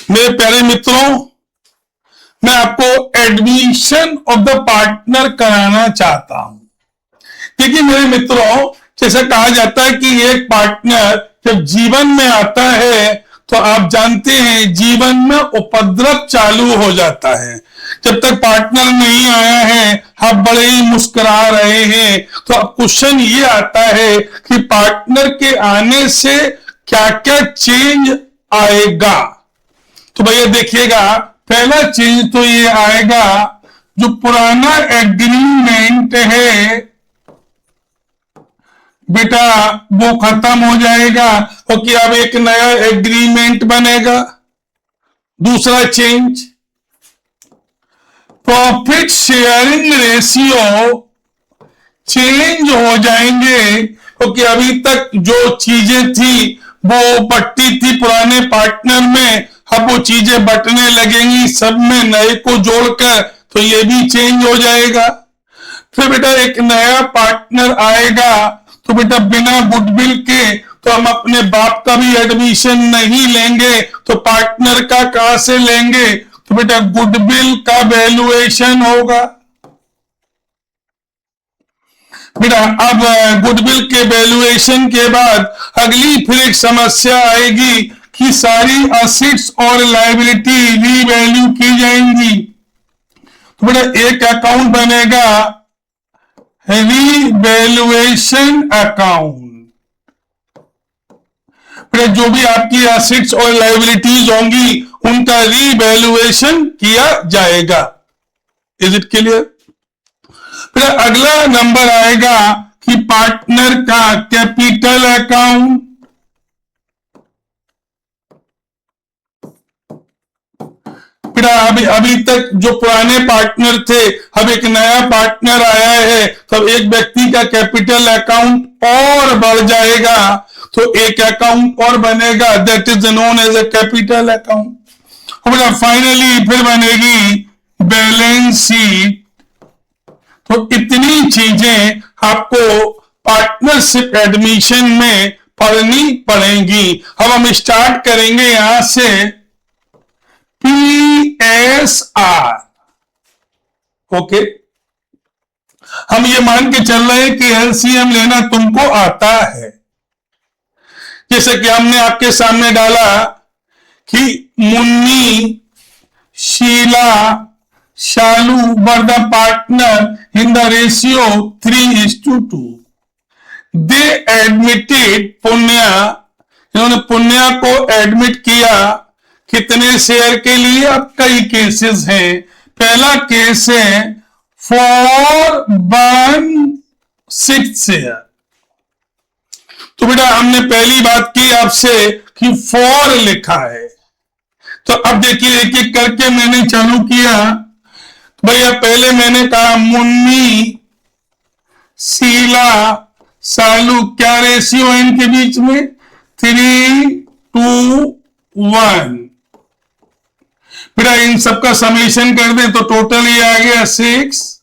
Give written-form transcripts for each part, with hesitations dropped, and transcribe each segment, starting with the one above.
मेरे प्यारे मित्रों, मैं आपको एडमिशन ऑफ द पार्टनर कराना चाहता हूं। देखिए मेरे मित्रों, जैसे कहा जाता है कि एक पार्टनर जब जीवन में आता है तो आप जानते हैं जीवन में उपद्रव चालू हो जाता है। जब तक पार्टनर नहीं आया है आप बड़े ही मुस्कुरा रहे हैं, तो अब क्वेश्चन ये आता है कि पार्टनर के आने से क्या क्या चेंज आएगा। तो भैया देखिएगा, पहला चेंज तो ये आएगा, जो पुराना एग्रीमेंट है बेटा वो खत्म हो जाएगा, क्योंकि अब एक नया एग्रीमेंट बनेगा। दूसरा change, profit sharing ratio change हो जाएंगे, क्योंकि अभी तक जो चीजें थी वो बंटती थी पुराने पार्टनर में, अब वो चीजें बंटने लगेंगी सब में नए को जोड़कर, तो ये भी चेंज हो जाएगा। फिर बेटा एक नया पार्टनर आएगा, तो बेटा बिना गुडविल के तो हम अपने बाप का भी एडमिशन नहीं लेंगे, तो पार्टनर का कहां से लेंगे, तो बेटा गुडविल का वैल्यूएशन होगा। बेटा अब गुडविल के वैल्यूएशन के बाद अगली फिर एक समस्या आएगी कि सारी असेट्स और लायबिलिटी रीवैल्यू की जाएंगी। तो बेटा एक अकाउंट बनेगा रीवैल्यूएशन अकाउंट। बेटा जो भी आपकी असेट्स और लायबिलिटीज होंगी उनका रीवैल्यूएशन किया जाएगा। Is it clear? फिर अगला नंबर आएगा कि पार्टनर का कैपिटल अकाउंट। फिर अभी तक जो पुराने पार्टनर थे, अब एक नया पार्टनर आया है, तब एक व्यक्ति का कैपिटल अकाउंट और बढ़ जाएगा, तो एक अकाउंट और बनेगा, that is known as a capital account. और फाइनली फिर बनेगी बैलेंस शीट। तो इतनी चीजें आपको पार्टनरशिप एडमिशन में पढ़नी पड़ेंगी। अब हम स्टार्ट करेंगे यहां से PSR। ओके, हम ये मान के चल रहे हैं कि LCM लेना तुमको आता है। जैसे कि हमने आपके सामने डाला कि Munni, Sheela, Shalu were the partner in the ratio 3:2। They admitted Punya, इन्होंने पुण्या को एडमिट किया कितने शेयर के लिए? अब कई केसेस हैं। पहला केस है फॉर 1/6 शेयर। तो बेटा हमने पहली बात की आपसे कि फॉर लिखा है, तो अब देखिए एक एक करके मैंने चालू किया। भैया पहले मैंने कहा मुन्नी, शीला, सालू, क्या रेशियो है इनके बीच में? 3:1। बेटा इन सबका समेशन कर दें तो टोटल ये आ गया 6।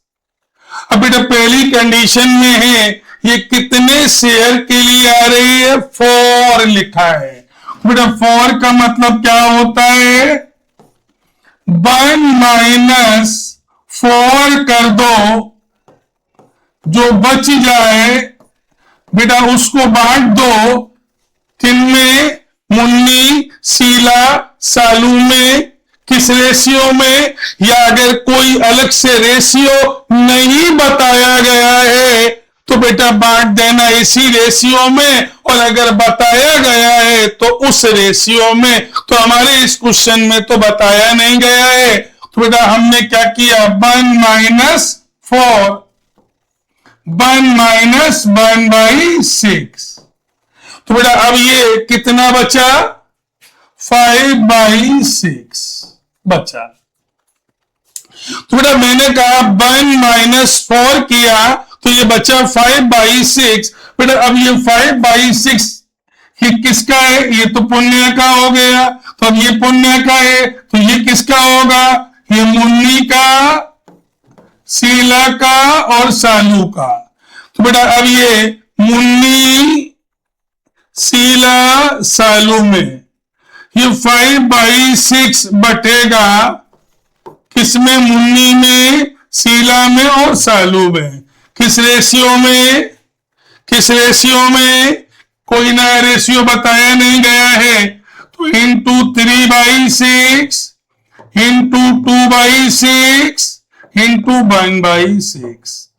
अब बेटा पहली कंडीशन में है ये कितने शेयर के लिए आ रही है? 4 लिखा है। बेटा 4 का मतलब क्या होता है? 1 - 4 कर दो, जो बच जाए बेटा उसको बांट दो किनमें? मुन्नी, शीला, सालू में। किस रेशियो में? या अगर कोई अलग से रेशियो नहीं बताया गया है तो बेटा बांट देना इसी रेशियो में, और अगर बताया गया है तो उस रेशियो में। तो हमारे इस क्वेश्चन में तो बताया नहीं गया है, तो बेटा हमने क्या किया? 1 - 4, 1 - 1/6। तो बेटा अब ये कितना बचा? 5/6 बचा। तो बेटा मैंने कहा 1 - 4 किया तो ये बचा 5/6। बेटा अब ये 5/6 ये किसका है? ये तो पुण्य का हो गया, तो अब ये पुण्य का है, तो ये किसका होगा? ये मुन्नी का, शीला का और सालू का। तो बेटा अब ये मुन्नी, शीला, सालू में ये 5/6 बटेगा किसमें? मुन्नी में, शीला में और सालू में। किस रेशियो में? किस रेशियो में? कोई नया रेशियो बताया नहीं गया है। तो इंटू 3/6 इंटू 2/6 इंटू 1/6।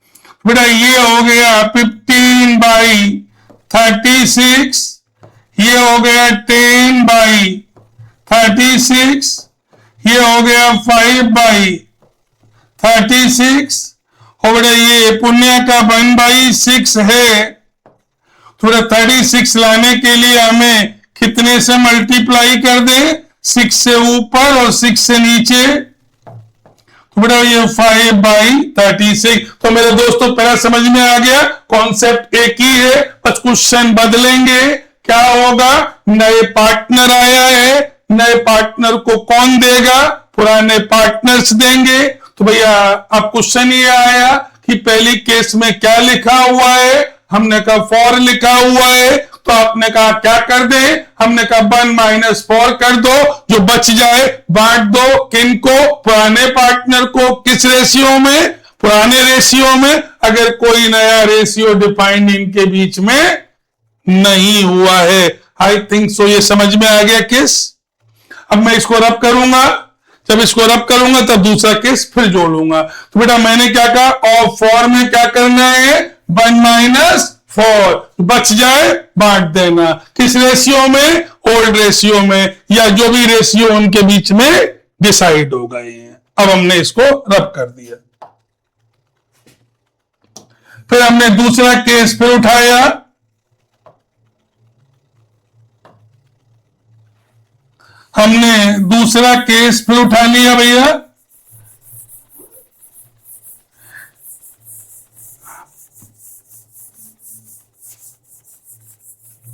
बेटा ये हो गया 15/36, ये हो गया 10/36, ये हो गया 5/36। और बेटा ये पुण्य का 1/6 है। थोड़ा 36 लाने के लिए हमें कितने से मल्टीप्लाई कर दें? 6 से ऊपर और 6 से नीचे। तो बेटा ये 5/36। तो मेरे दोस्तों पहला समझ में आ गया, कॉन्सेप्ट एक ही है, बस क्वेश्चन बदलेंगे। क्या होगा? नए पार्टनर आया है, नए पार्टनर को कौन देगा? पुराने पार्टनर्स देंगे। तो भैया अब क्वेश्चन ये आया कि पहली केस में क्या लिखा हुआ है? हमने कहा 4 लिखा हुआ है। तो आपने कहा क्या कर दे? हमने कहा 1 - 4 कर दो, जो बच जाए बांट दो। किनको? पुराने पार्टनर को। किस रेशियो में? पुराने रेशियो में। अगर कोई नया रेशियो डिफाइंड इनके बीच में नहीं हुआ है। आई थिंक सो ये समझ में आ गया केस। अब मैं इसको रब करूंगा, जब इसको रब करूंगा तब दूसरा केस फिर जोड़ूंगा। तो बेटा मैंने क्या कहा? और 4 में क्या करना है? 1 - 4 बच जाए बांट देना। किस रेशियो में? ओल्ड रेशियो में, या जो भी रेशियो उनके बीच में डिसाइड हो गए हैं। अब हमने इसको रब कर दिया। फिर हमने दूसरा केस फिर उठाया। हमने दूसरा केस फिर उठा लिया भैया।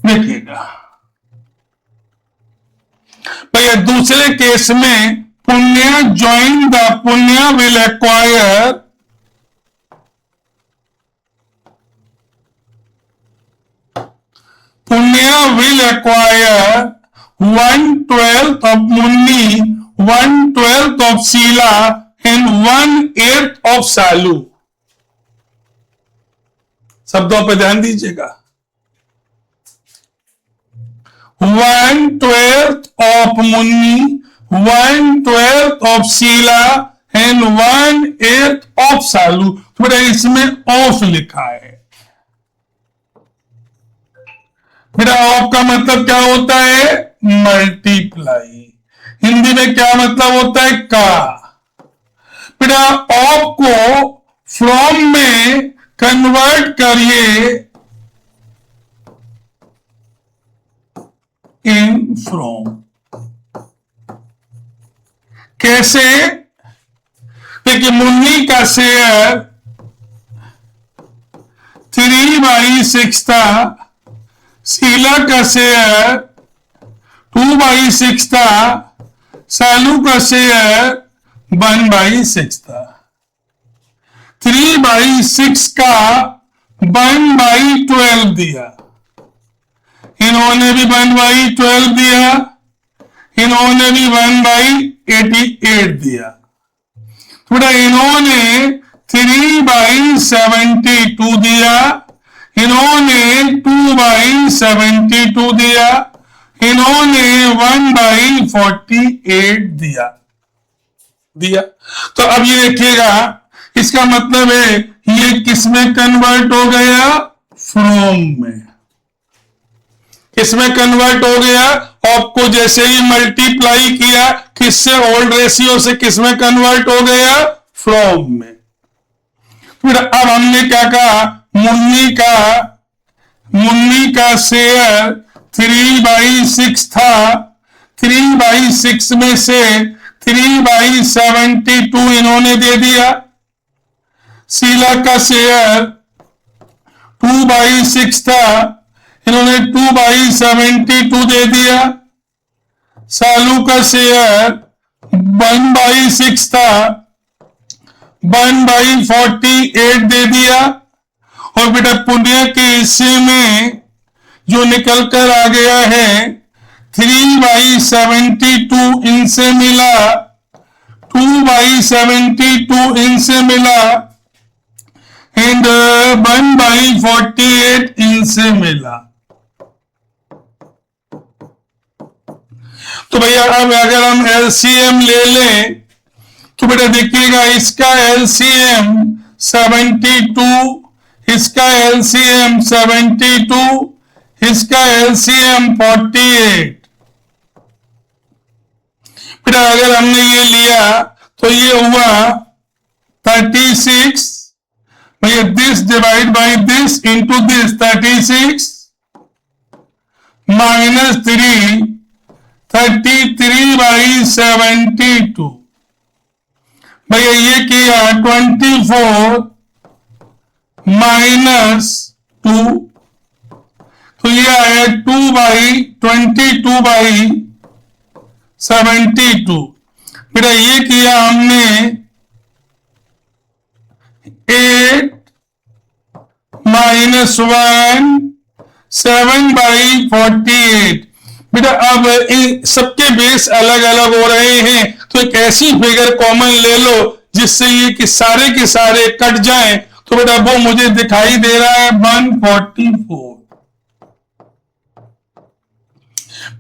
देखिएगा भैया, दूसरे केस में पुण्य ज्वाइन द पुण्य विल एक्वायर पुण्य will acquire 1/12 of Munni, 1/12 of Sheila and 1/8 of Salu। शब्दों पर ध्यान दीजिएगा। 1/12 of Munni, 1/12 of Sheila and 1/8 of Salu। थोड़ा इसमें ऑफ लिखा है। मेरा ऑफ का मतलब क्या होता है? मल्टीप्लाई। हिंदी में क्या मतलब होता है? का। बेटा ऑफ को फ्रॉम में कन्वर्ट करिए इन फ्रॉम। कैसे? देखिए मुन्नी का शेयर 3/6 था, शीला का शेयर 2/6 था, सालू का शेयर 1/6 था। 3/6 का 1/12 दिया, इन्होंने भी 1/12 दिया, इन्होंने भी 1/88 दिया। थोड़ा इन्होंने 3/72 दिया, इन्होंने 2/72 दिया, इन्होंने 1/48 दिया। तो अब ये देखिएगा, इसका मतलब है ये किस में कन्वर्ट हो गया? फ्रॉम में। किसमें कन्वर्ट हो गया? आपको जैसे ही मल्टीप्लाई किया, किससे? ओल्ड रेशियो से। किसमें कन्वर्ट हो गया? फ्रॉम में। फिर अब हमने क्या कहा? मुन्नी का शेयर 3/6 था, 3/6 में से 3/72 इन्होंने दे दिया। शीला का शेयर 2/6 था, इन्होंने 2/72 दे दिया। सालू का शेयर 1/6 था, 1/48 दे दिया। और बेटा पुण्य के हिस्से में जो निकल कर आ गया है 3/72 इनसे मिला, 2/72 इनसे मिला एंड 1/48 इनसे मिला। तो भैया अब अगर हम एलसीएम ले लें तो बेटा देखिएगा, इसका एलसीएम 72, इसका एलसीएम 72, इसका एलसीएम 48। बेटा अगर हमने ये लिया तो ये हुआ 36, भैया this divide by this into this, 36 minus 3, 33/72। भैया ये किया 24 माइनस 2, तो ये आया 2/22/72। बेटा ये किया हमने 8 माइनस 1, 7/48। बेटा अब इन सबके बेस अलग अलग हो रहे हैं, तो एक ऐसी फिगर कॉमन ले लो जिससे ये कि सारे के सारे कट जाएं। तो बेटा वो मुझे दिखाई दे रहा है 144।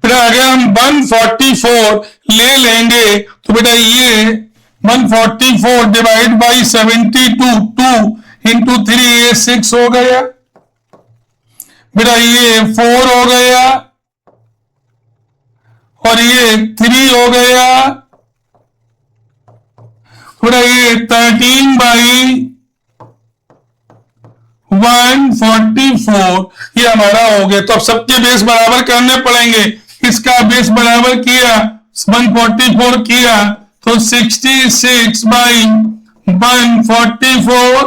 बेटा अगर हम 144 ले लेंगे तो बेटा ये 144 डिवाइड बाई 72, 2 इंटू 3, ये 6 हो गया। बेटा ये 4 हो गया और ये 3 हो गया। बेटा ये 13/144 ये हमारा हो गया। तो अब सबके बेस बराबर करने पड़ेंगे। इसका बेस बराबर किया, 144 किया तो 66/144,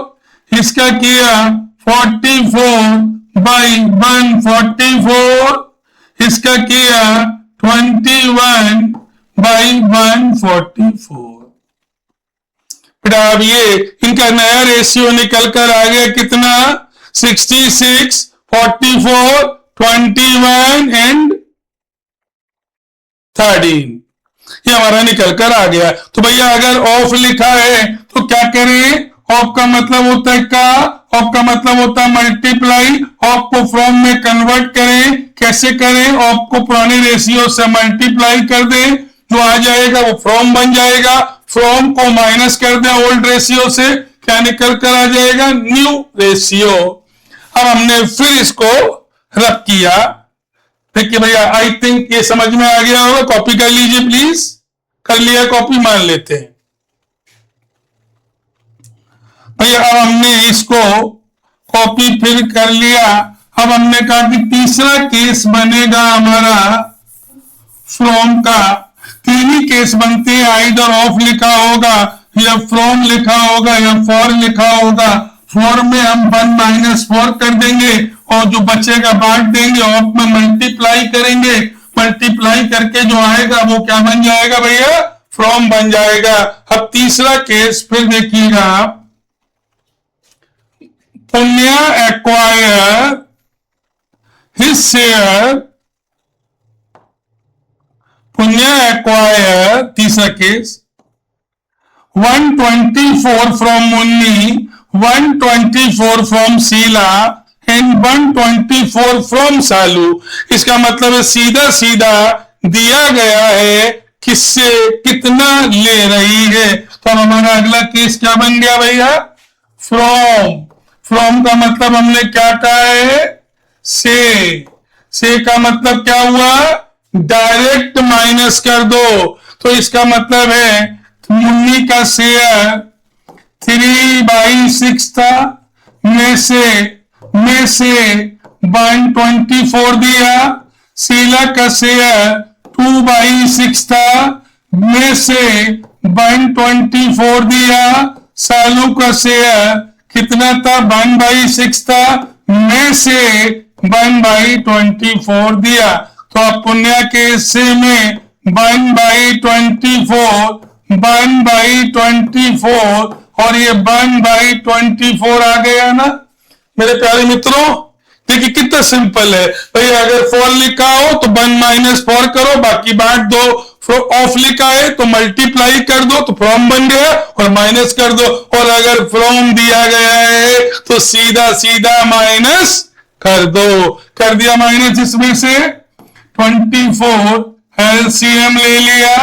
इसका किया 44/144, इसका किया 21/144। बेटा अब ये इनका नया रेशियो निकल कर आ गया कितना, 66, 44, 21 एंड 13। ये हमारा निकल कर आ गया। तो भैया अगर ऑफ लिखा है तो क्या करें, ऑफ का मतलब होता है का, ऑफ का मतलब होता है मल्टीप्लाई। ऑफ को फ्रॉम में कन्वर्ट करें, कैसे करें, ऑफ को पुराने रेशियो से मल्टीप्लाई कर दें, जो आ जाएगा वो फ्रॉम बन जाएगा। फ्रॉम को माइनस कर दें ओल्ड रेशियो से, क्या निकल कर आ जाएगा, न्यू रेशियो। अब हमने फिर इसको रब किया। देखिए भैया आई थिंक ये समझ में आ गया होगा, कॉपी कर लीजिए प्लीज। कर लिया कॉपी, मान लेते हैं भैया। अब हमने इसको कॉपी फिर कर लिया। अब हमने कहा कि तीसरा केस बनेगा हमारा फ्रॉम का। तीन ही केस बनते हैं, आइदर ऑफ लिखा होगा या फ्रॉम लिखा होगा या फॉर लिखा होगा। फॉर में हम 1 - 4 कर देंगे और जो बचेगा बांट देंगे। ऑफ में मल्टीप्लाई करेंगे, मल्टीप्लाई करके जो आएगा वो क्या बन जाएगा भैया, फ्रॉम बन जाएगा। अब तीसरा केस फिर देखिएगा आप, Punya acquire his share, Punya acquire तीसरा case 124 from Munni, 124 from Sheela and 124 from Salu. इसका मतलब है सीधा सीधा दिया गया है किससे कितना ले रही है। तो हमारा अगला केस क्या बन गया भैया, फ्रॉम। फ्रॉम का मतलब हमने क्या कहा है, से का मतलब क्या हुआ, डायरेक्ट माइनस कर दो। तो इसका मतलब है मुन्नी का शेयर 3/6 था, में से 124 दिया। शीला का शेयर 2/6 था, में से 124 दिया। सालू का शेयर कितना था, 1/6 था, में से 1/24 दिया। तो आप पुण्य के हिस्से में 1/24, 1/24 और ये 1/24 आ गया ना मेरे प्यारे मित्रों। देखिए कितना सिंपल है भाई, अगर 4 लिखा हो तो 1 - 4 करो, बाकी बांट दो। ऑफ लिखा है तो मल्टीप्लाई कर दो, तो फ्रॉम बन गया, और माइनस कर दो। और अगर फ्रॉम दिया गया है तो सीधा सीधा माइनस कर दो। कर दिया माइनस, इसमें से 24 एलसीएम ले लिया,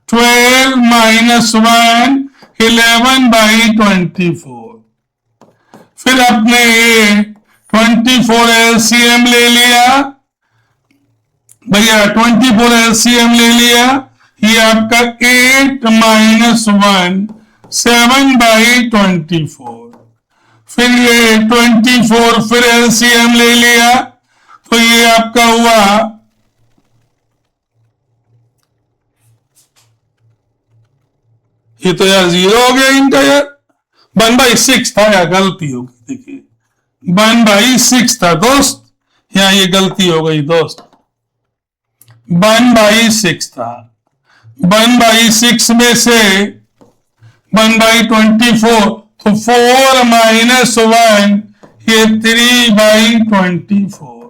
12 - 1 11/24। फिर आपने 24 एलसीएम ले लिया भैया, 24 एलसीएम ले लिया, ये आपका 8 - 1 7/24। फिर ये 24 फिर एलसीएम ले लिया, तो ये आपका हुआ ये तो यार 0 हो गया इनका यार। 1/6 था यार, गलती हो गई। देखिए 1/6 था दोस्त, यहां ये गलती हो गई दोस्त। 1/6 था, 1/6 में से 1/24, तो 4 - 1 ये 3/24।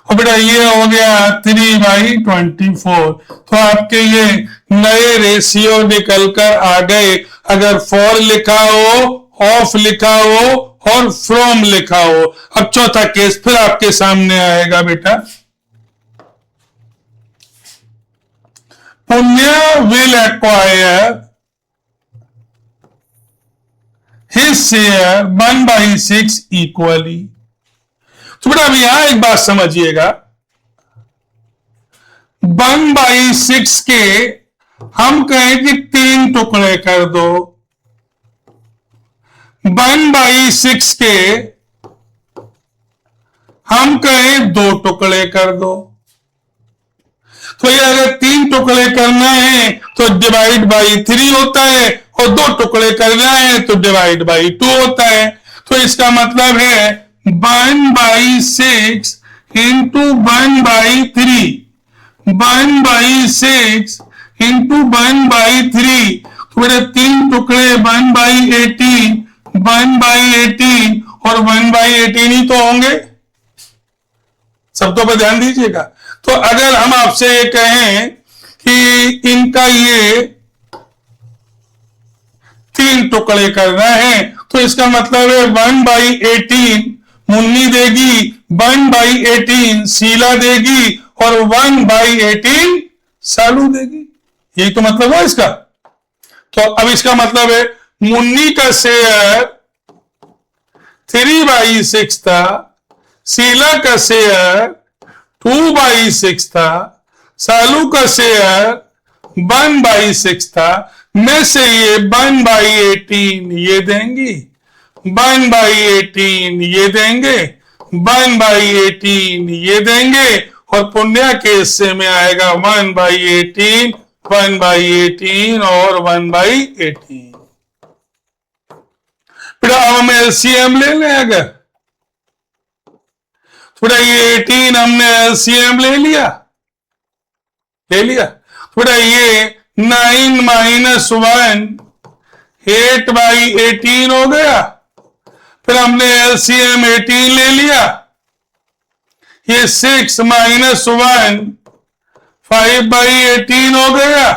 और बेटा ये हो गया 3/24। तो आपके ये नए रेशियो निकल कर आ गए। अगर 4 लिखा हो, ऑफ लिखा हो और फ्रॉम लिखा हो। अब चौथा केस फिर आपके सामने आएगा बेटा। पुण्य will acquire his share 1/6 equally. तो बेटा अब यहां एक बात समझिएगा, 1/6 के हम कहें कि 3 टुकड़े कर दो, 1/6 के हम कहें 2 टुकड़े कर दो। तो ये अगर 3 टुकड़े करना है तो डिवाइड बाई 3 होता है, और 2 टुकड़े करना है तो डिवाइड बाई 2 होता है। तो इसका मतलब है 1/6 इंटू 1/3, 1/6 इंटू 1/3। तो मेरे 3 टुकड़े 1/18, 1/18 और 1/18 ही तो होंगे। शब्दों पर ध्यान दीजिएगा। तो अगर हम आपसे ये कहें कि इनका ये 3 टुकड़े करना है, तो इसका मतलब है 1/18 मुन्नी देगी, 1/18 शीला देगी, और 1/18 सालू देगी। यही तो मतलब है इसका। तो अब इसका मतलब है मुन्नी का शेयर 3/6 था, शीला का शेयर 2/6 था, सालू का शेयर 1/6 था। में से ये 1/18 ये देंगी, 1/18 ये देंगे, 1/18 ये देंगे, और पुण्य के हिस्से में आएगा 1/18, 1/18 और 1/18। फिर अब हम एलसीएम ले लें। अगर थोड़ा ये 18 हमने एलसीएम ले लिया, थोड़ा ये 9 - 1 8/18 हो गया। फिर हमने एलसीएम 18 ले लिया, ये 6 - 1 5/18 हो गया।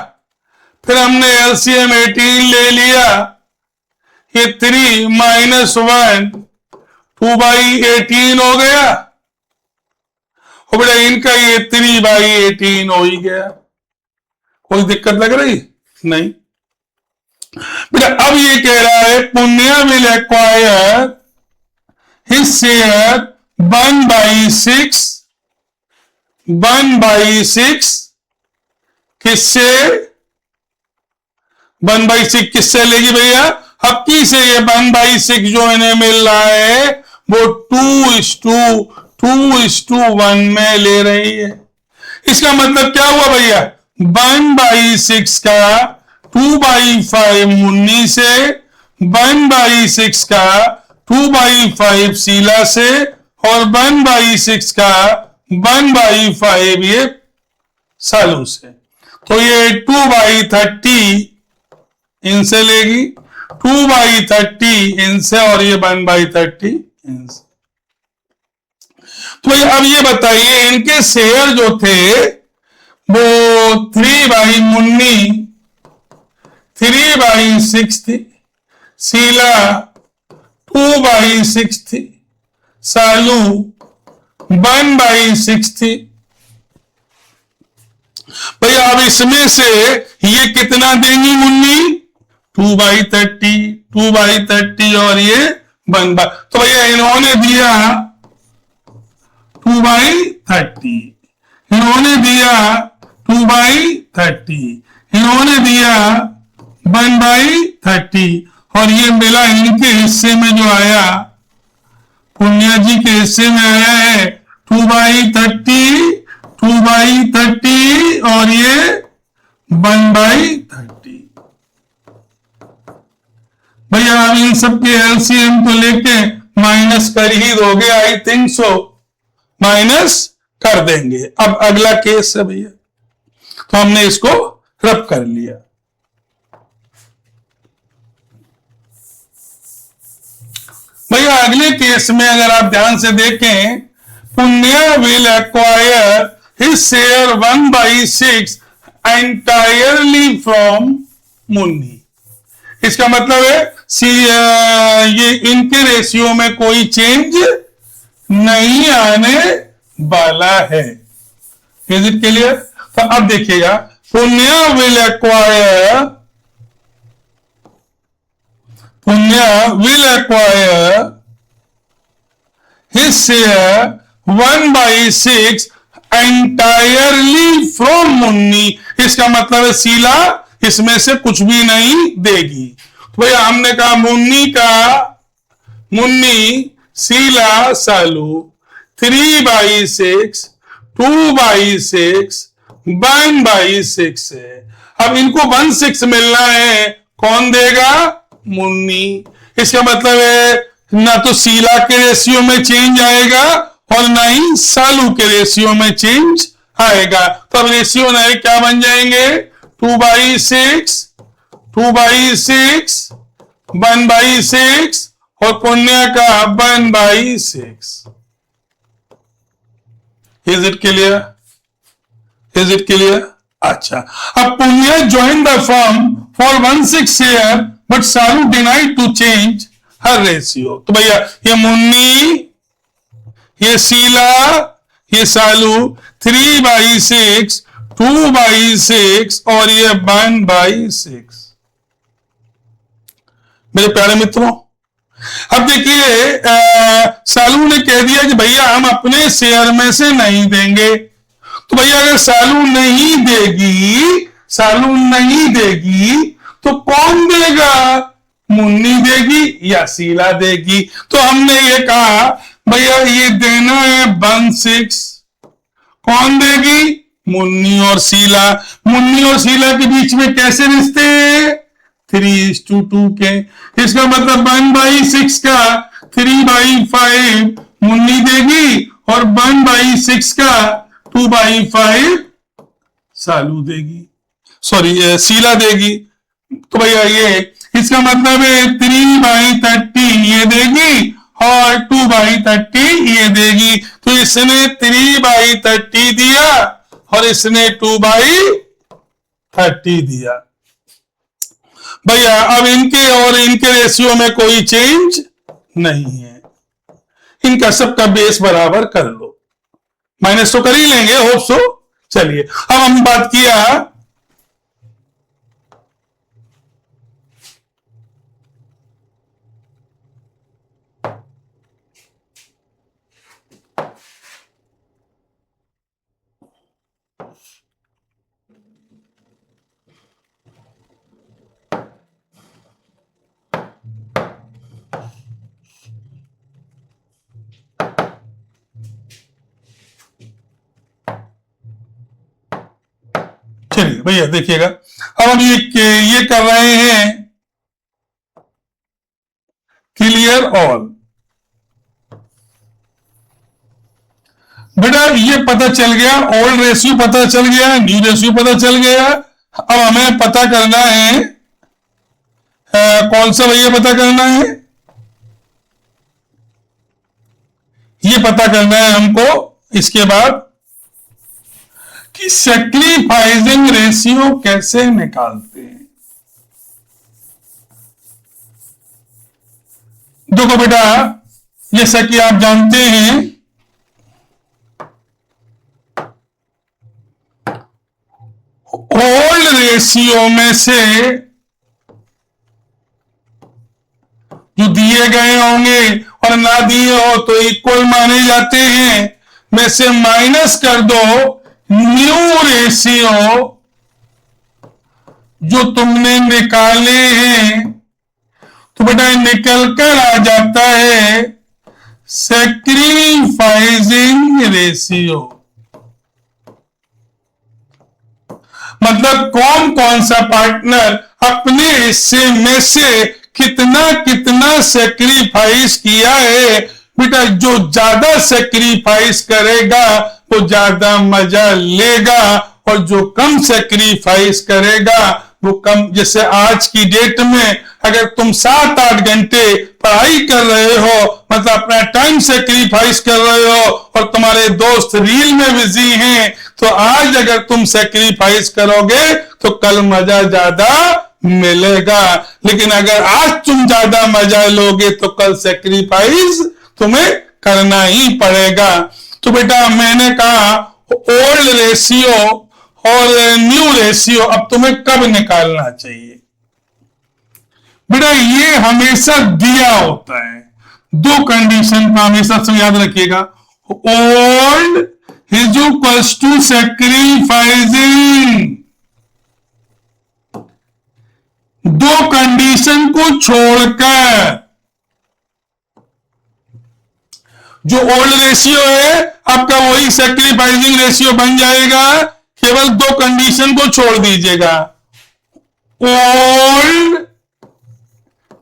फिर हमने एलसीएम 18 ले लिया, ये 3 - 1 2/18 हो गया। और बेटा इनका ये 3/18 हो ही गया। कोई दिक्कत लग रही नहीं बेटा। अब ये कह रहा है पुण्य विल एक्वायर हिज शेयर 1/6, 1/6 किससे, 1/6 किससे लेगी भैया? हक्की से। ये 1/6 जो इन्हें मिल रहा है वो 2:1 में ले रही है। इसका मतलब क्या हुआ भैया? 1/6 का 2/5 मुन्नी से, 1/6 का 2/5 शीला से, और 1/6 का 1/5 ये सालू से। तो ये 2/30 इनसे लेगी, 2/30 इनसे और ये 1/30 इनसे। तो अब ये बताइए इनके शेयर जो थे वो 3/मुन्नी 3/6 थी, शीला 2/6 थी, सालू 1/6 थी। भैया अब इसमें से ये कितना देंगी मुन्नी? 2/30 2/30 और ये 1/, तो भैया इन्होंने दिया 2/30, इन्होंने दिया 2/30, इन्होंने दिया 1/30 और ये मिला इनके हिस्से में जो आया, पुण्या जी के हिस्से में आया है 2/30 2/30 और ये 1/30। भैया आप इन सब के एलसीएम को लेके माइनस कर ही दोगे, आई थिंक सो माइनस कर देंगे। अब अगला केस है भैया, तो हमने इसको रब कर लिया। भैया अगले केस में अगर आप ध्यान से देखें, पुण्या will acquire his share 1/6 entirely from Munni. इसका मतलब है ये इनके रेशियो में कोई चेंज नहीं आने वाला है। Is it clear? तो अब देखिएगा, पुण्या will acquire his share 1/6 entirely from Munni. इसका मतलब है शीला इसमें से कुछ भी नहीं देगी। तो भैया हमने कहा मुन्नी शीला सालू 3/6 2/6 1/6 है। अब इनको 1/6 मिलना है, कौन देगा? मुन्नी। इसका मतलब है ना तो शीला के रेशियो में चेंज आएगा और ना ही सालू के रेशियो में चेंज आएगा। तो अब रेशियो नए क्या बन जाएंगे? 2/6 2/6 1/6 और पुण्य का 1/6। Is it clear? Is it clear? अच्छा, अब Punya join the firm for 1/6 share but Salu denied to change her ratio. तो भैया ये मुन्नी, ये शीला, ये सालू 3/6 2/6 और ये 1/6। मेरे प्यारे मित्रों, अब देखिए सालू ने कह दिया कि भैया हम अपने शेयर में से नहीं देंगे। तो भैया अगर सालू नहीं देगी तो कौन देगा? मुन्नी देगी या शीला देगी? तो हमने ये कहा भैया ये देना है 1/6, कौन देगी? मुन्नी और शीला। मुन्नी और शीला के बीच में कैसे रिश्ते हैं? 3:2 के। इसका मतलब 1/6 का 3/5 मुन्नी देगी और 1/6 का 2/5 सालू देगी, सॉरी शीला देगी। तो भैया ये इसका मतलब है 3/30 ये देगी और 2/30 ये देगी। तो इसने 3/30 दिया और इसने 2/30 दिया। भैया अब इनके और इनके रेशियो में कोई चेंज नहीं है, इनका सबका बेस बराबर कर लो, माइनस तो कर ही लेंगे, होप सो। चलिए अब हम बात किया चलिए भैया देखिएगा, अब हम ये कर रहे हैं क्लियर ऑल। बेटा ये पता चल गया, ओल्ड रेशियो पता चल गया, न्यू रेशियो पता चल गया। अब हमें पता करना है कौन सा भैया पता करना है? ये पता करना है हमको इसके बाद कि सैक्रिफाइसिंग रेशियो कैसे निकालते हैं। देखो बेटा, जैसा कि आप जानते हैं ओल्ड रेशियो में से जो दिए गए होंगे और ना दिए हो तो इक्वल माने जाते हैं, में से माइनस कर दो न्यू रेशियो जो तुमने निकाले हैं, तो बेटा निकल कर आ जाता है सैक्रिफाइसिंग रेशियो। मतलब कौन कौन सा पार्टनर अपने हिस्से में से कितना कितना सैक्रिफाइस किया है। बेटा जो ज्यादा सैक्रिफाइस करेगा वो ज्यादा मजा लेगा, और जो कम सैक्रिफाइस करेगा वो कम। जैसे आज की डेट में अगर तुम 7-8 घंटे पढ़ाई कर रहे हो, मतलब अपना टाइम सैक्रिफाइस कर रहे हो, और तुम्हारे दोस्त रील में बिजी हैं, तो आज अगर तुम सैक्रिफाइस करोगे तो कल मजा ज्यादा मिलेगा। लेकिन अगर आज तुम ज्यादा मजा लोगे तो कल सैक्रिफाइस तुम्हें करना ही पड़ेगा। तो बेटा मैंने कहा ओल्ड रेशियो और न्यू रेशियो अब तुम्हें कब निकालना चाहिए। बेटा ये हमेशा दिया होता है, दो कंडीशन का हमेशा से याद रखिएगा। Old is equals to sacrificing. दो कंडीशन को छोड़कर जो ओल्ड रेशियो है आपका वही सैक्रिफाइसिंग रेशियो बन जाएगा। केवल दो कंडीशन को छोड़ दीजिएगा। Old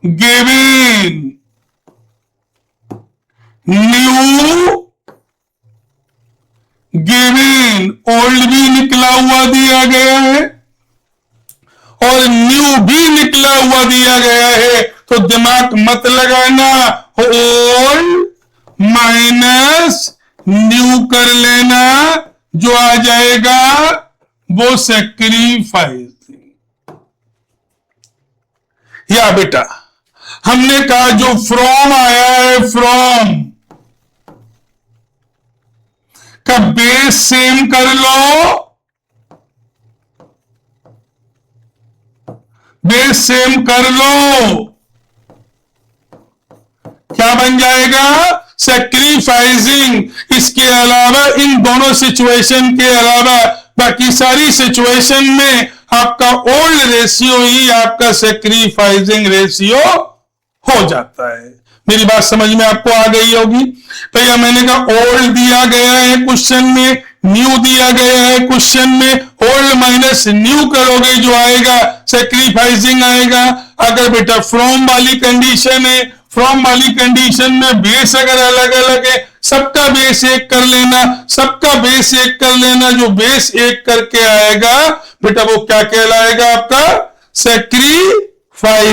given new given. Old भी निकला हुआ दिया गया है और न्यू भी निकला हुआ दिया गया है, तो दिमाग मत लगाना। ओल्ड माइनस न्यू कर लेना, जो आ जाएगा वो सैक्रिफाइस। या बेटा हमने कहा जो फ्रॉम आया है, फ्रॉम का बेस सेम कर लो, बेस सेम कर लो, क्या बन जाएगा सैक्रिफाइसिंग। इसके अलावा इन दोनों सिचुएशन के अलावा बाकी सारी सिचुएशन में आपका ओल्ड रेशियो ही आपका सैक्रिफाइसिंग रेशियो हो जाता है। मेरी बात समझ में आपको आ गई होगी। भैया मैंने कहा ओल्ड दिया गया है क्वेश्चन में, न्यू दिया गया है क्वेश्चन में, ओल्ड माइनस न्यू करोगे जो आएगा सैक्रिफाइसिंग आएगा। अगर बेटा फ्रॉम वाली कंडीशन है, फ्रॉम वाली कंडीशन में बेस अगर अलग अलग है, सबका बेस एक कर लेना, सबका बेस एक कर लेना, जो बेस एक करके आएगा बेटा वो क्या कहलाएगा आपका सैक्रिफाइसिंग।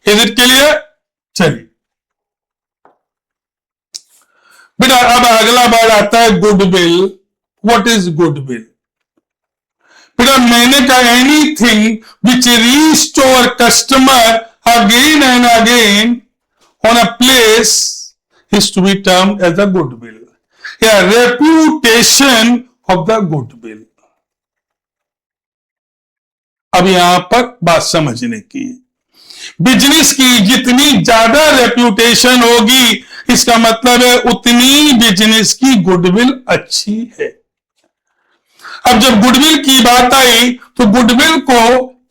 Is it clear? चलिए बेटा अब अगला वर्ड आता है गुडविल। What is goodwill? बेटा मैंने कहा anything which restore customer again and again on a place is to be termed as a goodwill. Yeah, reputation of the goodwill. अब यहां पर बात समझने की, बिजनेस की जितनी ज्यादा रेप्यूटेशन होगी इसका मतलब है उतनी बिजनेस की गुडविल अच्छी है। अब जब गुडविल की बात आई तो गुडविल को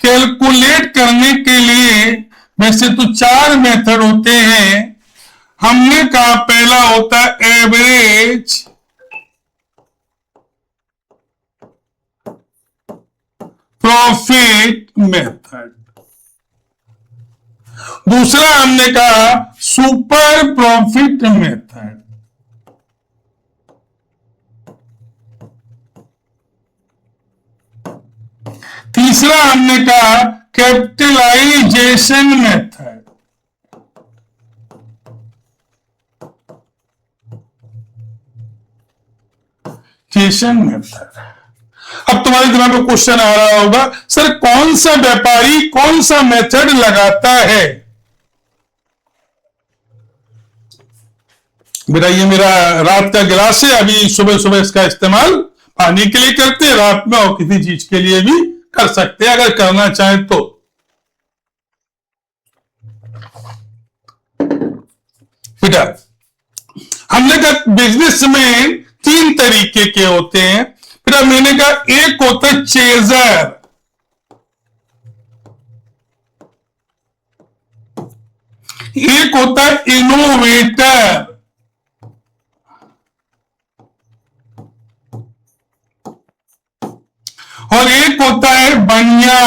कैलकुलेट करने के लिए वैसे तो 4 मेथड होते हैं। हमने कहा पहला होता है एवरेज प्रॉफिट मेथड, दूसरा हमने कहा सुपर प्रॉफिट मेथड, तीसरा हमने कहा कैपिटलाइजेशन मेथड। मेथड। अब तुम्हारे दिमाग में क्वेश्चन आ रहा होगा, सर कौन सा व्यापारी कौन सा मेथड लगाता है? बेटा ये मेरा रात का गिलास है, अभी सुबह सुबह इसका इस्तेमाल पानी के लिए करते हैं, रात में और किसी चीज के लिए भी कर सकते हैं अगर करना चाहे तो। बेटा हमने कहा बिजनेस में 3 तरीके के होते हैं। फिर मैंने कहा एक होता है चेजर, एक होता है इनोवेटर, और एक होता है बनिया।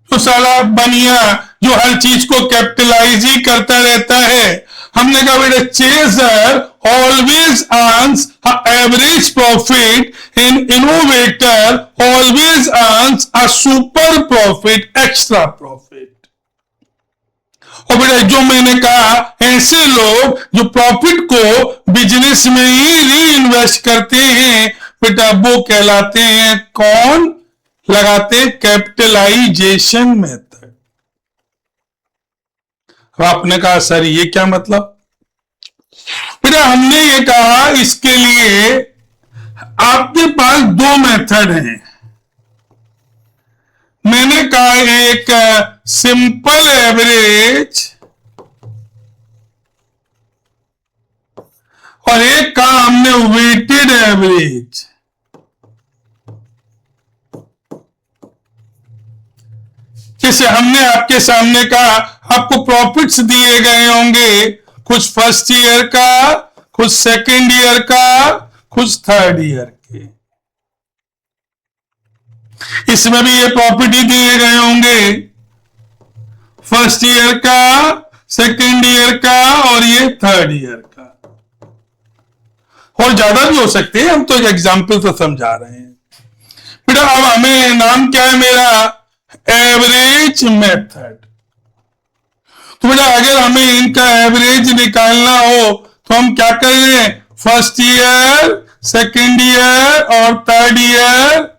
तो साला बनिया जो हर चीज को कैपिटलाइज ही करता रहता है। हमने कहा बेटा chaser always earns average profit and innovator always earns a super profit, extra profit. और बेटा जो मैंने कहा ऐसे लोग जो प्रॉफिट को बिजनेस में ही री इन्वेस्ट करते हैं बेटा वो कहलाते हैं कौन? लगाते हैं कैपिटलाइजेशन मेथड। अब आपने कहा सर ये क्या मतलब? बेटा हमने ये कहा इसके लिए आपके पास 2 मेथड हैं। मैंने कहा एक सिंपल एवरेज और एक कहा हमने वेटेड एवरेज। जैसे हमने आपके सामने कहा आपको प्रॉफिट्स दिए गए होंगे, कुछ फर्स्ट ईयर का, कुछ सेकेंड ईयर का, कुछ थर्ड ईयर के। इसमें भी ये प्रॉफिट ही दिए गए होंगे, फर्स्ट ईयर का, सेकेंड ईयर का और ये थर्ड ईयर का, और ज्यादा भी हो सकते हैं, हम तो एक एग्जाम्पल तो समझा रहे हैं। बेटा अब हमें नाम क्या है मेरा? Average method. तो बेटा अगर हमें इनका एवरेज निकालना हो तो हम क्या कर रहे हैं? फर्स्ट ईयर, सेकेंड ईयर और थर्ड ईयर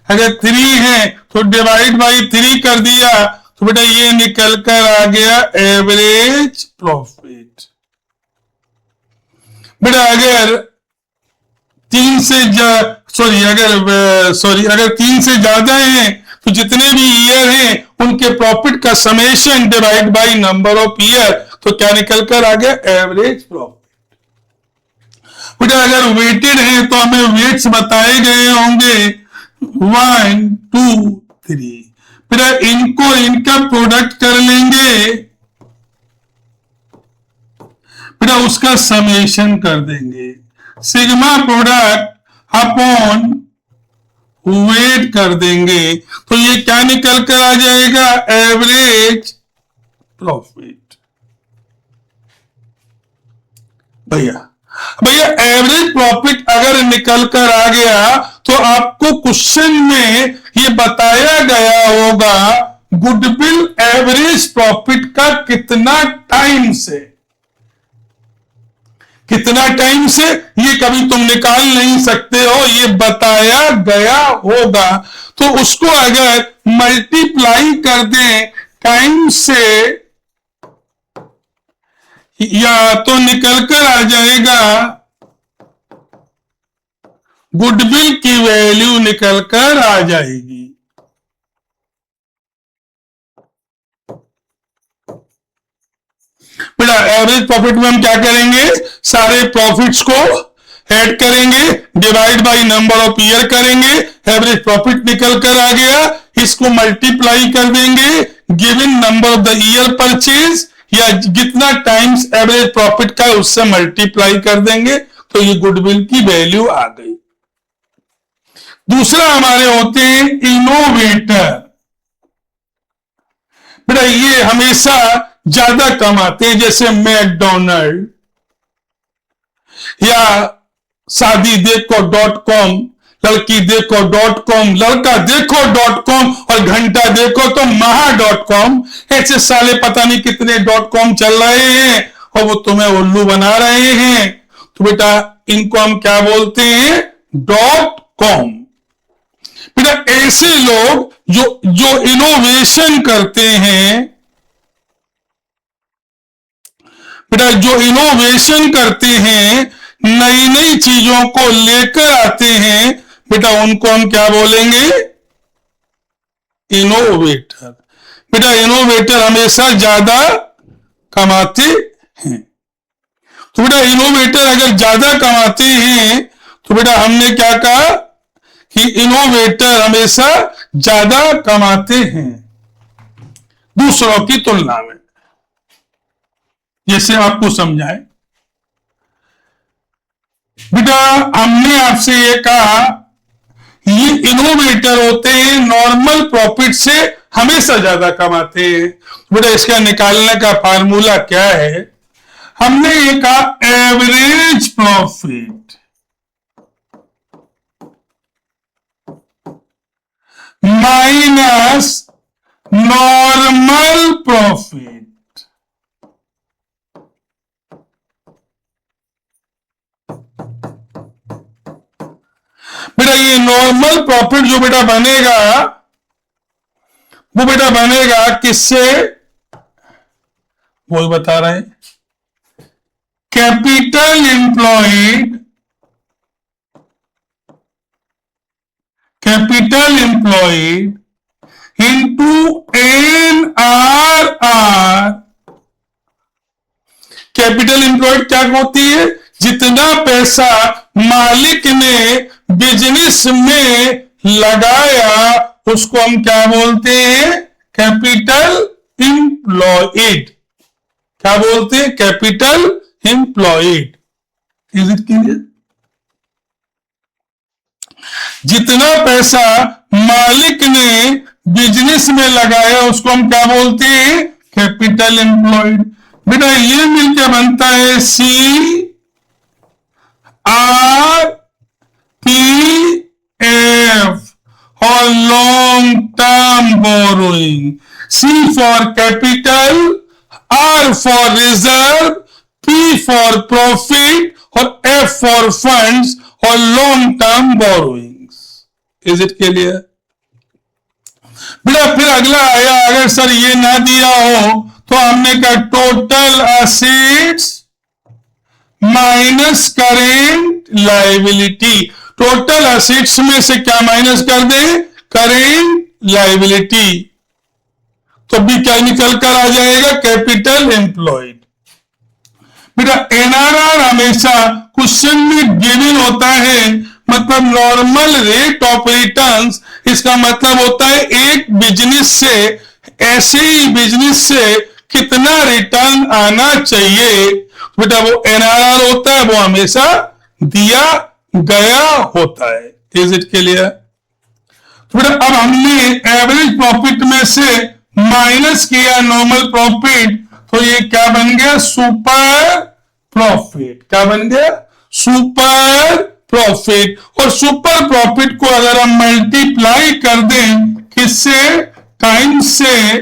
अगर 3 है तो डिवाइड बाई 3 कर दिया, तो बेटा ये निकल कर आ गया एवरेज प्रॉफिट। बेटा अगर 3 से अगर 3 से ज्यादा है तो जितने भी ईयर हैं उनके प्रॉफिट का summation divide by number of year, तो क्या निकल कर आ गया? Average profit. बेटा अगर वेटेड है तो हमें वेट्स बताए गए होंगे 1 2 3। बेटा इनको इनका प्रोडक्ट कर लेंगे, बेटा उसका समेशन कर देंगे, सिग्मा प्रोडक्ट अपॉन वेट कर देंगे, तो ये क्या निकल कर आ जाएगा? Average profit. भैया एवरेज प्रॉफिट अगर निकल कर आ गया तो आपको क्वेश्चन में ये बताया गया होगा गुडविल एवरेज प्रॉफिट का कितना टाइम से, कितना टाइम से ये कभी तुम निकाल नहीं सकते हो, ये बताया गया होगा। तो उसको अगर मल्टीप्लाई कर दें टाइम से या तो निकल कर आ जाएगा गुडविल की वैल्यू निकल कर आ जाएगी। बेटा एवरेज प्रॉफिट में हम क्या करेंगे? सारे प्रॉफिट्स को ऐड करेंगे, divide by number of year करेंगे, एवरेज प्रॉफिट निकल कर आ गया, इसको मल्टीप्लाई कर देंगे given number of the year purchase या जितना टाइम्स एवरेज प्रॉफिट का उससे मल्टीप्लाई कर देंगे, तो ये गुडविल की वैल्यू आ गई। दूसरा हमारे होते हैं इनोवेटर। बेटा ये हमेशा ज्यादा कमाते हैं, जैसे मैकडोनल्ड या शादी देखो .com, लड़की देखो .com, लड़का देखो .com और घंटा देखो तो महा.com। ऐसे साले पता नहीं कितने .com चल रहे हैं और वो तुम्हें उल्लू बना रहे हैं। तो बेटा इनको हम क्या बोलते हैं? .com। बेटा ऐसे लोग जो इनोवेशन करते हैं, बेटा जो इनोवेशन करते हैं, नई नई चीजों को लेकर आते हैं, बेटा उनको हम क्या बोलेंगे? इनोवेटर। बेटा इनोवेटर हमेशा ज्यादा कमाते हैं। तो बेटा इनोवेटर अगर ज्यादा कमाते हैं तो बेटा हमने क्या कहा कि इनोवेटर हमेशा ज्यादा कमाते हैं दूसरों की तुलना में। जैसे आपको समझाएं, बेटा हमने आपसे ये कहा ये इनोवेटर होते हैं, नॉर्मल प्रॉफिट से हमेशा ज्यादा कमाते हैं। बेटा इसका निकालने का फार्मूला क्या है? हमने ये कहा average profit minus normal profit. बेटा ये नॉर्मल प्रॉफिट जो बेटा बनेगा वो बेटा बनेगा किससे? वो बता रहे हैं, capital employed, capital employed into NRR। Capital employed क्या होती है? जितना पैसा मालिक ने बिजनेस में लगाया उसको हम क्या बोलते हैं? Capital employed. क्या बोलते हैं? Capital employed. Is it clear? जितना पैसा मालिक ने बिजनेस में लगाया उसको हम क्या बोलते हैं? Capital employed. बेटा ये मिलकर बनता है CRPF और long term borrowing. C for capital, R for reserve, P for profit और F फॉर फंड्स और long term borrowings. Is it clear? बेटा फिर अगला आया, अगर सर ये ना दिया हो तो हमने कहा total assets minus current liability. Total assets में से क्या माइनस कर दें? Current liability. तो भी क्या निकल कर आ जाएगा? Capital employed. बेटा एनआरआर हमेशा क्वेश्चन में गिवन होता है, मतलब नॉर्मल रेट ऑफ रिटर्न्स। इसका मतलब होता है एक बिजनेस से, ऐसे ही बिजनेस से कितना रिटर्न आना चाहिए। बेटा वो एनआरआर होता है, वो हमेशा दिया गया होता है। Is it clear? बेटा अब हमने एवरेज प्रॉफिट में से माइनस किया नॉर्मल प्रॉफिट, तो ये क्या बन गया? Super profit. क्या बन गया? Super profit. और सुपर प्रॉफिट को अगर हम मल्टीप्लाई कर दें किससे? टाइम से,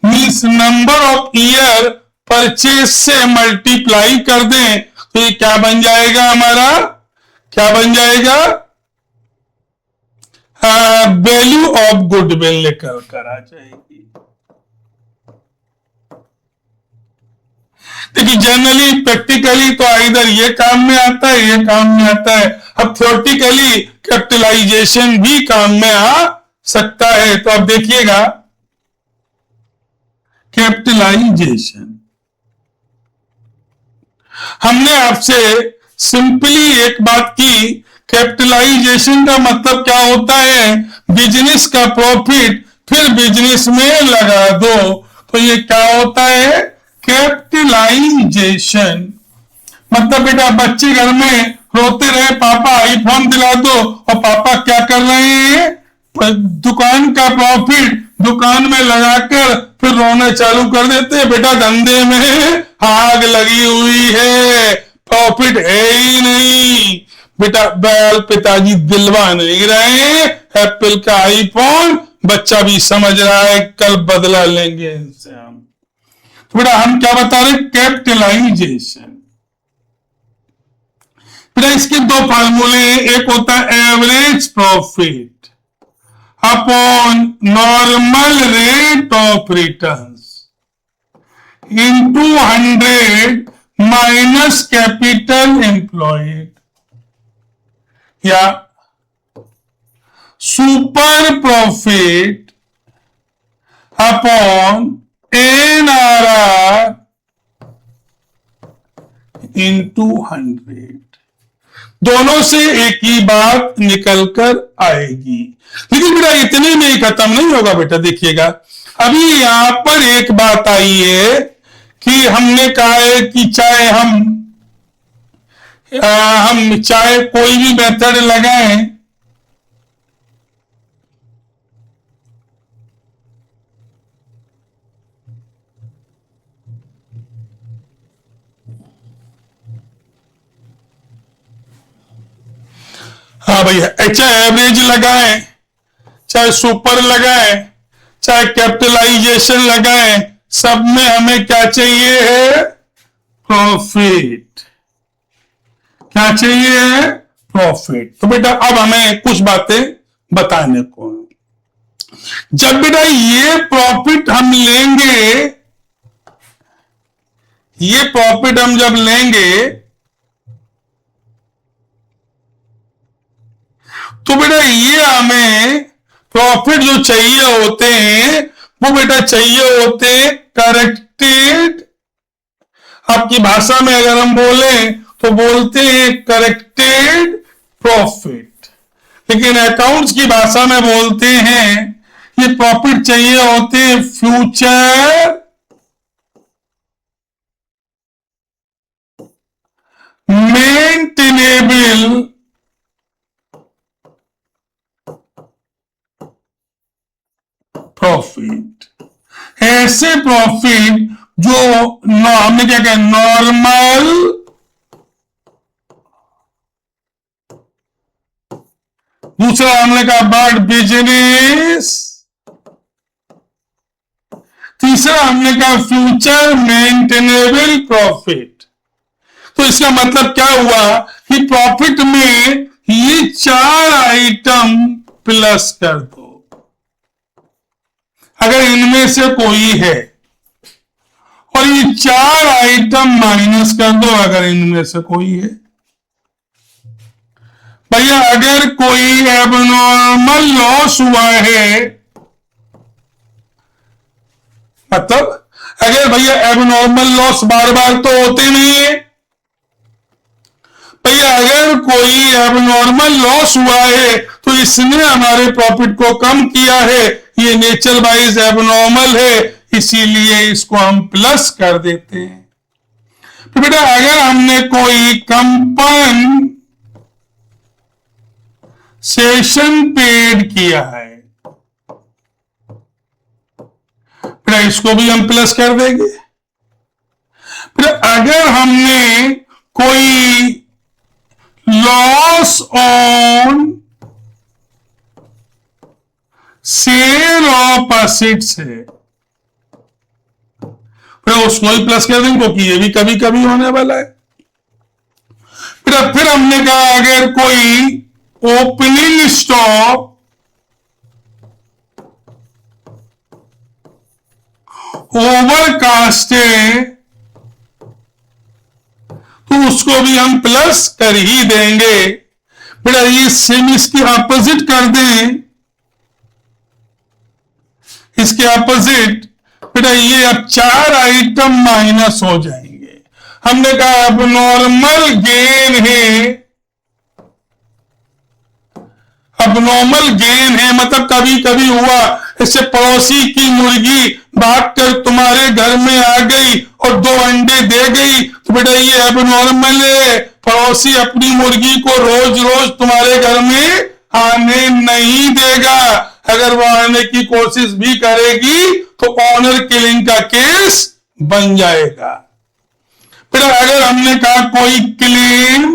means number of year purchase से मल्टीप्लाई कर दें तो ये क्या बन जाएगा हमारा? क्या बन जाएगा? वैल्यू ऑफ गुडविल निकल कर आ जाएगी। देखिए जनरली प्रैक्टिकली तो इधर ये काम में आता है, ये काम में आता है। अब थ्योरेटिकली कैपिटलाइजेशन भी काम में आ सकता है। तो अब देखिएगा कैपिटलाइजेशन, हमने आपसे सिंपली एक बात की, कैपिटलाइजेशन का मतलब क्या होता है? बिजनेस का प्रॉफिट फिर बिजनेस में लगा दो, तो ये क्या होता है? कैपिटलाइजेशन। मतलब बेटा बच्चे घर में रोते रहे, पापा आईफोन दिला दो, और पापा क्या कर रहे हैं? दुकान का प्रॉफिट दुकान में लगाकर फिर रोना चालू कर देते हैं, बेटा धंधे में आग लगी हुई है, प्रॉफिट है ही नहीं। बेटा बैल पिताजी दिलवा नहीं रहे, एप्पल का आईफोन बच्चा भी समझ रहा है कल बदला लेंगे इनसे हम। तो बेटा हम क्या बता रहे, कैपिटलाइजेशन। बेटा इसके दो फार्मूले, एक होता है average profit upon normal rate of returns into 100 minus capital employed, या super profit upon NRR into 100। दोनों से एक ही बात निकलकर आएगी। लेकिन बेटा इतने में ही खत्म नहीं होगा बेटा, देखिएगा अभी यहां पर एक बात आई है कि हमने कहा है कि चाहे हम चाहे कोई भी मेथड लगाएं, हाँ भैया, चाहे एवरेज लगाएं, चाहे सुपर लगाएं, चाहे कैपिटलाइजेशन लगाएं, सब में हमें क्या चाहिए है, प्रॉफिट। क्या चाहिए है, प्रॉफिट। तो बेटा अब हमें कुछ बातें बताने को, जब बेटा ये प्रॉफिट हम लेंगे, ये प्रॉफिट हम जब लेंगे तो बेटा ये हमें प्रॉफिट जो चाहिए होते हैं वो बेटा चाहिए होते हैं करेक्टेड। आपकी भाषा में अगर हम बोलें तो बोलते हैं करेक्टेड प्रॉफिट, लेकिन अकाउंट्स की भाषा में बोलते हैं ये प्रॉफिट चाहिए होते हैं फ्यूचर मेंटेनेबल प्रॉफिट। ऐसे प्रॉफिट जो हमने क्या कहा, नॉर्मल दूसरा हमने कहा अबाउट बिजनेस, तीसरा हमने कहा फ्यूचर मेंटेनेबल प्रॉफिट। तो इसका मतलब क्या हुआ कि प्रॉफिट में ये चार आइटम प्लस कर दो अगर इनमें से कोई है, और ये चार आइटम माइनस कर दो अगर इनमें से कोई है। भैया अगर कोई एबनॉर्मल लॉस हुआ है, मतलब अगर भैया एबनॉर्मल लॉस बार बार तो होते नहीं है, भैया अगर कोई एबनॉर्मल लॉस हुआ है तो इसने हमारे प्रॉफिट को कम किया है, ये नेचर वाइज एबनॉर्मल है, इसीलिए इसको हम प्लस कर देते हैं। तो बेटा अगर हमने कोई कंपनसेशन पेड किया है, बेटा इसको भी हम प्लस कर देंगे। बेटा अगर हमने कोई loss on sale of assets है, उसको ही प्लस कर देंगे क्योंकि ये भी कभी कभी होने वाला है। फिर हमने कहा अगर कोई ओपनिंग स्टॉक ओवरकास्ट है तो उसको भी हम प्लस कर ही देंगे। बेटा ये सेम इसकी अपोजिट कर दें, इसके अपोजिट बेटा ये अब चार आइटम माइनस हो जाएंगे। हमने कहा अब नॉर्मल गेन है, अब नॉर्मल गेन है मतलब कभी कभी हुआ इससे पड़ोसी की मुर्गी भागकर तुम्हारे घर में आ गई और 2 अंडे दे गई, तो बेटा ये अब नॉर्मल है। पड़ोसी अपनी मुर्गी को रोज रोज तुम्हारे घर में आने नहीं देगा, अगर वो आने की कोशिश भी करेगी तो ऑनर किलिंग का केस बन जाएगा। फिर अगर हमने कहा कोई क्लेम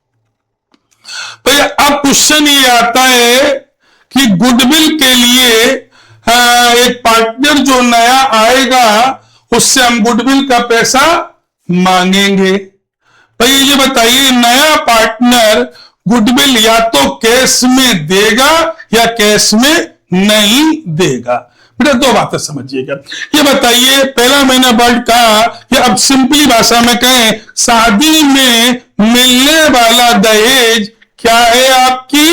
भैया अब क्वेश्चन ये आता है कि गुडविल के लिए एक पार्टनर जो नया आएगा उससे हम गुडविल का पैसा मांगेंगे। भैया ये बताइए, नया पार्टनर गुडविल या तो कैश में देगा या कैश में नहीं देगा। बेटा दो बातें समझिएगा। ये बताइए, पहला मैंने वर्ड कहा, या अब सिंपली भाषा में कहें, शादी में मिलने वाला दहेज क्या है? आपकी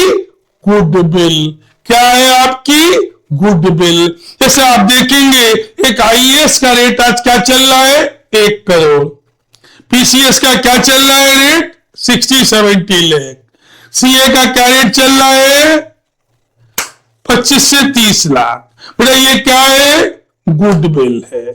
गुडविल। क्या है? आपकी गुडविल। जैसे आप देखेंगे एक आईएएस का रेट आज क्या चल रहा है? 1 करोड़। पीसीएस का क्या चल रहा है रेट? 60-70 लाख। सीए का क्या रेट चल रहा है? 25 से 30 लाख। बेटा ये क्या है? गुडविल है।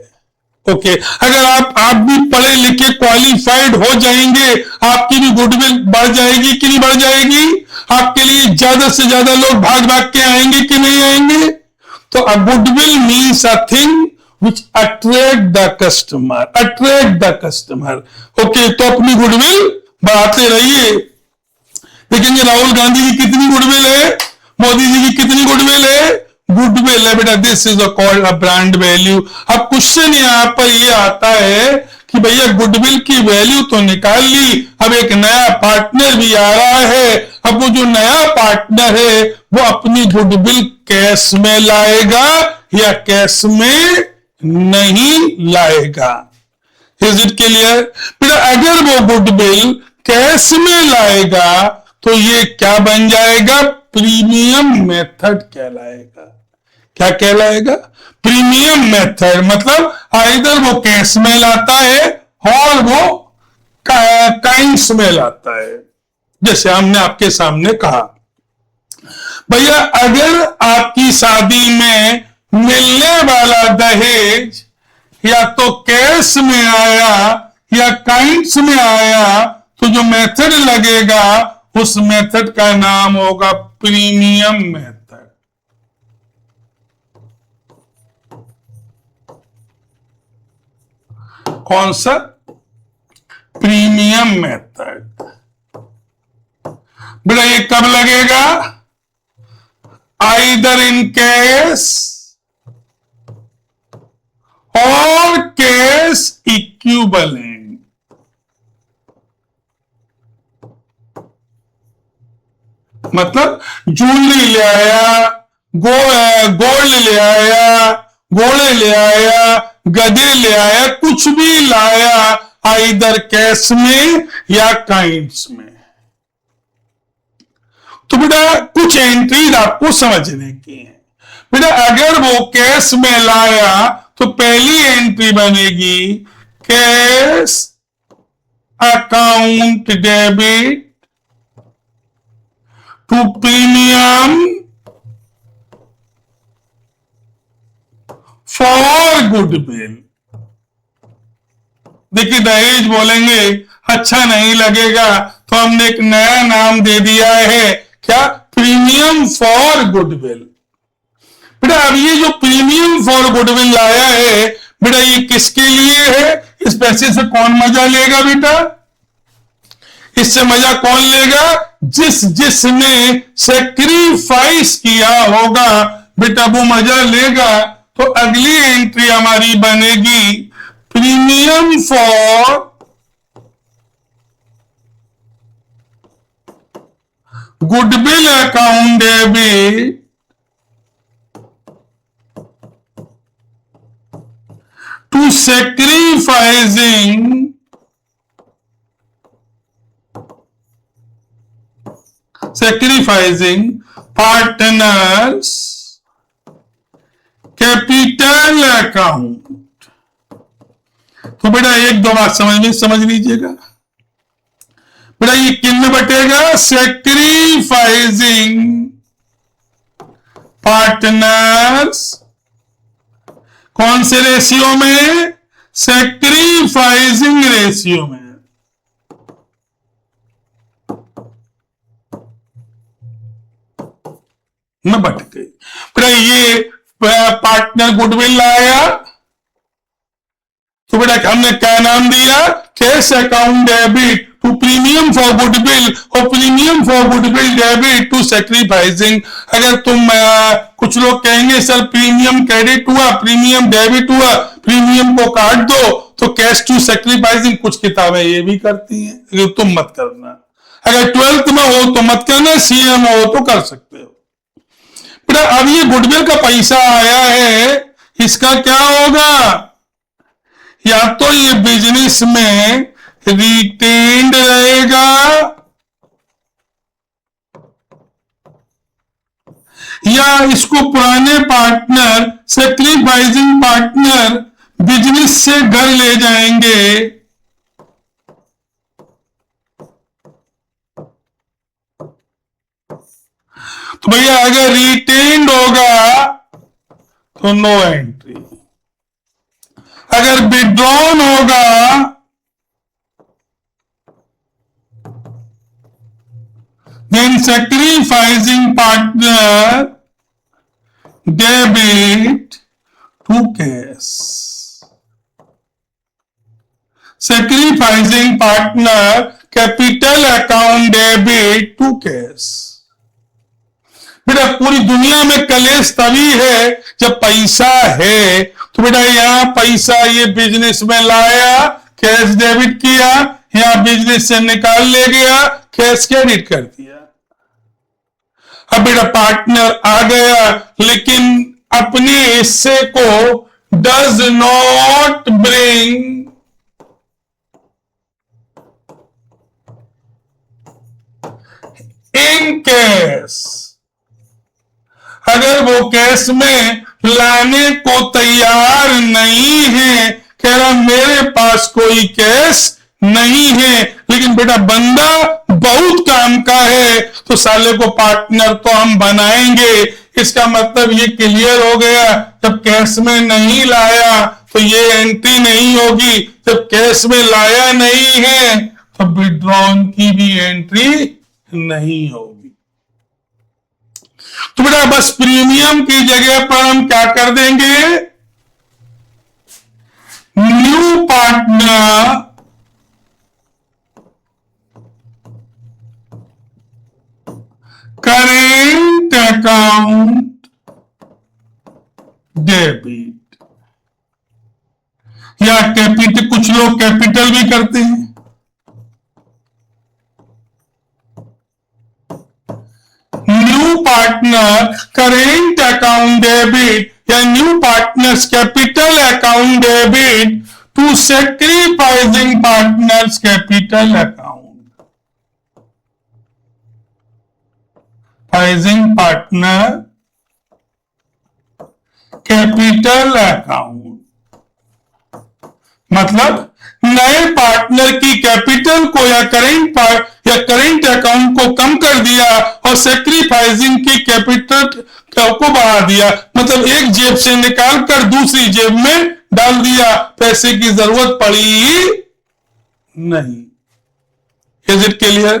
ओके, अगर आप भी पढ़े लिखे क्वालिफाइड हो जाएंगे, आपकी भी गुडविल बढ़ जाएगी कि नहीं बढ़ जाएगी? आपके लिए ज्यादा से ज्यादा लोग भाग भाग के आएंगे कि नहीं आएंगे? तो a goodwill means a thing which attract the customer, attract the customer. Okay, तो अपनी गुडविल बढ़ाते रहिए। देखेंगे राहुल गांधी की कितनी गुडविल है, मोदी जी की कितनी गुडविल है? गुडविल है बेटा। This is called a brand value. अब क्वेश्चन यहां पर ये आता है कि भैया गुडविल की वैल्यू तो निकाल ली, अब एक नया पार्टनर भी आ रहा है। अब वो जो नया पार्टनर है वो अपनी गुडविल कैश में लाएगा या कैश में नहीं लाएगा? Is it clear? बेटा अगर वो गुडविल कैश में लाएगा तो ये क्या बन जाएगा? प्रीमियम मेथड कहलाएगा। क्या कहलाएगा? Premium method. मतलब आइदर वो कैश में लाता है और वो काइंड्स में लाता है। जैसे हमने आपके सामने कहा, भैया अगर आपकी शादी में मिलने वाला दहेज या तो कैश में आया या काइंड्स में आया तो जो मेथड लगेगा उस मेथड का नाम होगा प्रीमियम मेथड। कौन सा? Premium method. बेटा ये कब लगेगा? आइदर इन कैश और कैश इक्विवेलेंट। मतलब ज्वेलरी ले आया, गोल्ड ले आया, घोड़े ले आया, गधे ले आया, कुछ भी लाया, आइदर कैश में या काइंड्स में। तो बेटा कुछ एंट्रीज आपको समझने की है। बेटा अगर वो कैश में लाया तो पहली एंट्री बनेगी cash account debit to premium for goodwill. देखिए दहेज बोलेंगे अच्छा नहीं लगेगा तो हमने एक नया नाम दे दिया है, क्या? Premium for goodwill. बेटा अब ये जो प्रीमियम फॉर गुडविल लाया है, बेटा ये किसके लिए है? इस पैसे से कौन मजा लेगा बेटा? इससे मजा कौन लेगा? जिसने सेक्रीफाइस किया होगा बेटा वो मजा लेगा। तो अगली एंट्री हमारी बनेगी premium for goodwill account debit to sacrificing partners capital account. तो बेटा एक दो बात समझ लीजिएगा। बेटा ये किन में बटेगा? Sacrificing partners. कौन से रेशियो में? सैक्रिफाइसिंग रेशियो में। मैं बट गई। बेटा ये पार्टनर गुडविल लाया तो बेटा हमने क्या नाम दिया? Cash account debit to premium for goodwill और premium for goodwill debit to sacrificing. अगर तुम कुछ लोग कहेंगे सर प्रीमियम क्रेडिट हुआ, प्रीमियम डेबिट हुआ, प्रीमियम को काट दो तो कैश टू सैक्रिफाइसिंग, कुछ किताबें ये भी करती हैं, तुम मत करना। अगर 12th में हो तो मत करना, सीए में हो तो कर सकते हो। अब ये गुडविल का पैसा आया है, इसका क्या होगा? या तो ये बिजनेस में रिटेन्ड रहेगा या इसको पुराने पार्टनर, सैक्रिफाइसिंग पार्टनर बिजनेस से घर ले जाएंगे। तो भैया अगर रिटेन्ड होगा तो नो एंट्री, अगर विड्रॉन होगा then sacrificing partner debit to cash, sacrificing partner capital account debit to cash. बेटा पूरी दुनिया में कलेश तभी है जब पैसा है। तो बेटा यहाँ पैसा ये बिजनेस में लाया, कैश डेबिट किया, यहाँ बिजनेस से निकाल ले गया, कैश क्रेडिट कर दिया। अब बेटा पार्टनर आ गया लेकिन अपने हिस्से को does not bring in cash, अगर वो कैश में लाने को तैयार नहीं है, कह रहा मेरे पास कोई कैश नहीं है, लेकिन बेटा बंदा बहुत काम का है तो साले को पार्टनर तो हम बनाएंगे। इसका मतलब ये क्लियर हो गया, जब कैश में नहीं लाया तो ये एंट्री नहीं होगी, जब कैश में लाया नहीं है तो विड्रॉन की भी एंट्री नहीं होगी। तो बेटा बस प्रीमियम की जगह पर हम क्या कर देंगे, new partner current account debit, या कैपिटल, कुछ लोग कैपिटल भी करते हैं। New partner current account debit या new partners capital account debit to sacrificing partners capital account, फाइजिंग पार्टनर कैपिटल अकाउंट, मतलब नए पार्टनर की कैपिटल को या करेंट अकाउंट को कम कर दिया और सैक्रिफाइसिंग की कैपिटल को बढ़ा दिया, मतलब एक जेब से निकाल कर दूसरी जेब में डाल दिया, पैसे की जरूरत पड़ी ही नहीं। Is it clear?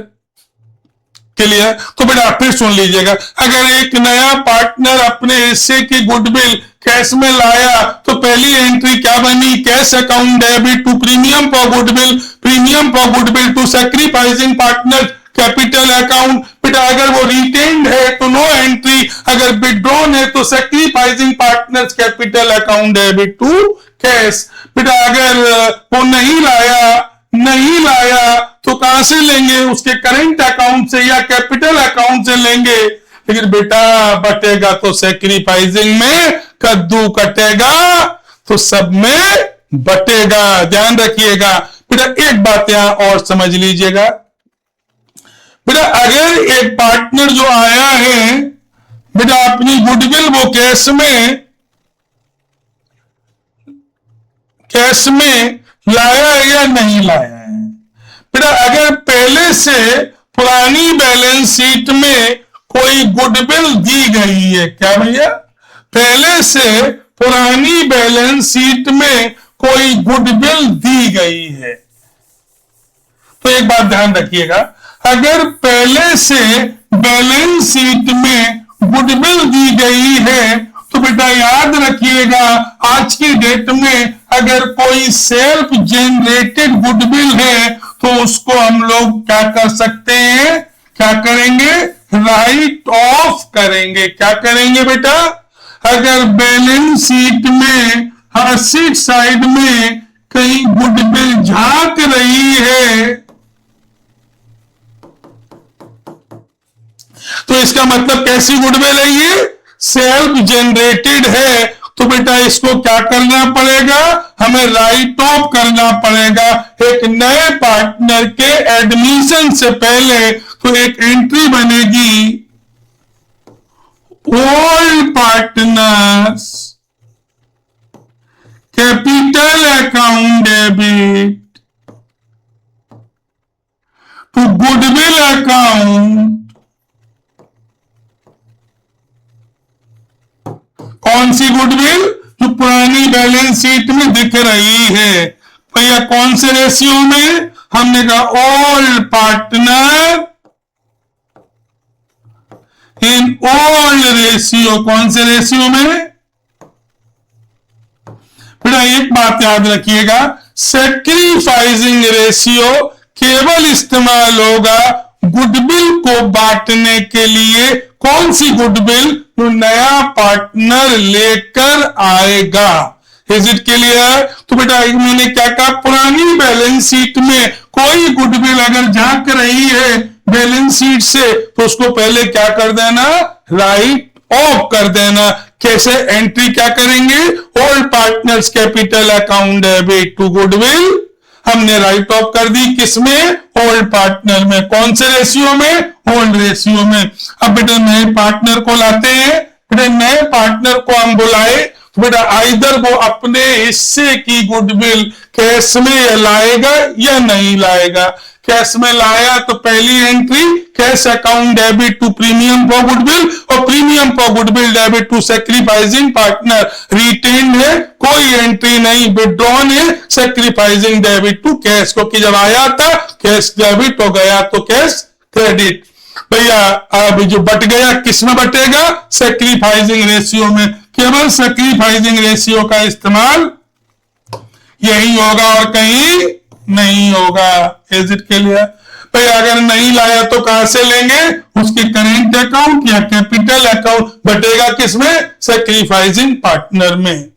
क्लियर? तो बेटा फिर सुन लीजिएगा, अगर एक नया पार्टनर अपने हिस्से की गुडविल कैश में लाया तो पहली एंट्री क्या बनी, cash account debit to premium for goodwill, premium for goodwill to sacrificing partner capital account. बेटा अगर वो रिटेन्ड है तो नो एंट्री, अगर विड्रॉन है तो sacrificing partners capital account debit to cash. बेटा अगर वो नहीं लाया तो कहां से लेंगे, उसके करेंट अकाउंट से या कैपिटल अकाउंट से लेंगे, लेकिन बेटा बटेगा तो सैक्रिफाइसिंग में, कद्दू कटेगा तो सब में बटेगा, ध्यान रखिएगा। बेटा एक बात यहां और समझ लीजिएगा, बेटा अगर एक पार्टनर जो आया है बेटा अपनी गुडविल वो कैश में लाया है या नहीं लाया है। बेटा अगर पहले से पुरानी बैलेंस शीट में कोई गुडविल दी गई है, क्या भैया, पहले से पुरानी बैलेंस शीट में कोई गुडविल दी गई है, तो एक बात ध्यान रखिएगा, अगर पहले से बैलेंस शीट में गुडविल दी गई है तो बेटा याद रखिएगा आज की डेट में अगर कोई सेल्फ जनरेटेड गुडविल है तो उसको हम लोग क्या कर सकते हैं, क्या करेंगे, राइट ऑफ करेंगे। क्या करेंगे बेटा, अगर बैलेंस शीट में असेट साइड में कहीं गुडविल झांक रही है तो इसका मतलब कैसी गुडविल है, ये सेल्फ जनरेटेड है, तो बेटा इसको क्या करना पड़ेगा, हमें राइट ऑफ करना पड़ेगा। एक नए पार्टनर के एडमिशन से पहले तो एक एंट्री बनेगी, old partners capital account debit to goodwill account. कौन सी गुडविल, जो पुरानी बैलेंस शीट में दिख रही है भैया, कौन से रेशियो में, हमने कहा old partner in old ratio. कौन से रेशियो में बेटा, एक बात याद रखिएगा, सैक्रिफाइसिंग रेशियो केवल इस्तेमाल होगा गुडविल को बांटने के लिए। कौन सी गुडविल, जो नया पार्टनर लेकर आएगा। Is it clear. तो बेटा मैंने क्या कहा, पुरानी बैलेंस शीट में कोई गुडविल अगर झांक रही है बैलेंस शीट से तो उसको पहले क्या कर देना, राइट ऑफ कर देना। कैसे, एंट्री क्या करेंगे, old partners capital account debit to goodwill, हमने राइट ऑफ कर दी किसमें, ओल्ड पार्टनर में। कौन से रेशियो में, ओल्ड रेशियो में। अब बेटा नए पार्टनर को लाते हैं, बेटा नए पार्टनर को हम बुलाए तो बेटा आइदर वो अपने हिस्से की गुडविल कैश में लाएगा या नहीं लाएगा। कैश में लाया तो पहली entry cash account debit to premium for goodwill और premium for goodwill debit to sacrificing partner. Retained है, कोई एंट्री नहीं, विड्रॉन है, सैक्रिफाइसिंग डेबिट टू कैश, क्योंकि जब आया था कैश डेबिट हो गया तो कैश क्रेडिट। भैया अब जो बट गया किस में बटेगा, सैक्रिफाइसिंग रेशियो में। केवल सैक्रिफाइसिंग रेशियो का इस्तेमाल यही होगा और कहीं नहीं होगा। Is it clear. भाई अगर नहीं लाया तो कहां से लेंगे, उसके करेंट अकाउंट या कैपिटल अकाउंट बटेगा किसमें, सैक्रिफाइसिंग पार्टनर में।